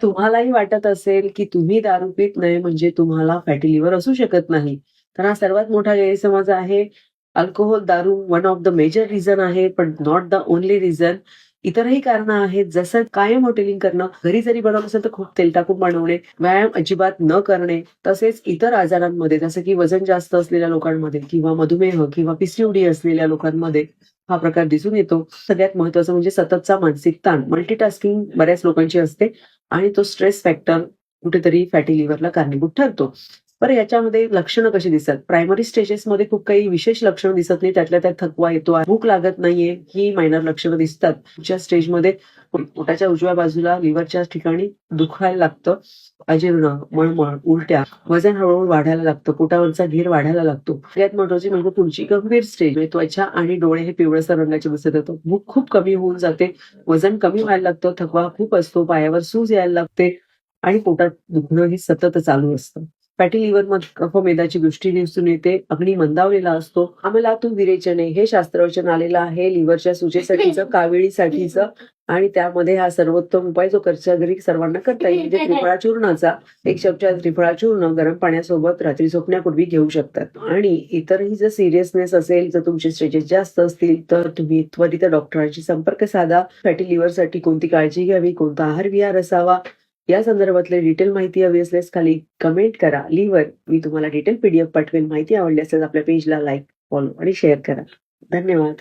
तुम्हालाही वाटत असेल, की तुम्ही दारू पीत नाही म्हणजे तुम्हाला फॅटी लिव्हर असू शकत नाही. तर हा सर्वात मोठा गैरसमज आहे. अल्कोहोल, दारू one of the major reason आहे, पण नॉट द ओन्ली रिझन. इतरही कारणं आहेत, जसं कायम हॉटेलिंग करणं, घरी जरी बनवलं असेल तर खूप तेल टाकून बनवणे, व्यायाम अजिबात न करणे, तसेच इतर आजारांमध्ये जसं की वजन जास्त असलेल्या लोकांमध्ये किंवा मधुमेह किंवा पी असलेल्या लोकांमध्ये हा प्रकार दिसून येतो. सगळ्यात महत्त्वाचं म्हणजे सततचा मानसिक ताण, मल्टीटास्किंग बऱ्याच लोकांची असते आणि तो स्ट्रेस फॅक्टर कुठेतरी फॅटी लिव्हरला कारणीभूत ठरतो. बरं याच्यामध्ये लक्षणं कशी दिसतात? प्रायमरी स्टेजेसमध्ये खूप काही विशेष लक्षणं दिसत नाही. त्यातल्या त्यात थकवा येतो, भूक लागत नाहीये, ही मायनर लक्षणं दिसतात. पुढच्या स्टेजमध्ये पोटाच्या उजव्या बाजूला लिव्हरच्या ठिकाणी दुखायला लागतं. अजीर्ण, मळमळ, उलट्या, वजन हळू वाढायला लागतं, पोटावरचा घेर वाढायला लागतो. सगळ्यात महत्त्वाची म्हणजे पुढची गंभीर स्टेज म्हणजे त्वचा आणि डोळे हे पिवळसर रंगाचे दिसत येतात. भूक खूप कमी होऊन जाते, वजन कमी व्हायला लागतं, थकवा खूप असतो, पायावर सूज यायला लागते आणि पोटात दुखणं हे सतत चालू असतं. फॅटी लिव्हरमध्ये कफमेदाची गोष्टी दिसून येते, अग्नी मंदावलेला असतो. आम्लातून विरेचने हे शास्त्रवचन आलेलं आहे लिव्हरच्या सुजेसाठीचं, काविळीसाठीचं आणि त्यामध्ये हा सर्वोत्तम उपाय जो घरच्या घरी सर्वांना करता येईल म्हणजे त्रिफळा चूर्णाचा 1 चमचा त्रिफळा चूर्ण गरम पाण्यासोबत रात्री झोपण्यापूर्वी घेऊ शकतात. आणि इतरही जर सिरियसनेस असेल, जर तुमचे स्टेजेस जास्त असतील, तर तुम्ही त्वरित डॉक्टरांशी संपर्क साधा. फॅटी लिव्हरसाठी कोणती काळजी घ्यावी, कोणता आहार विहार असावा, या संदर्भातली डिटेल माहिती हवी असल्यास खाली कमेंट करा. लिव्हर मी तुम्हाला डिटेल PDF पाठवेल. माहिती आवडली असेल आपल्या पेजला लाईक, फॉलो आणि शेअर करा. धन्यवाद.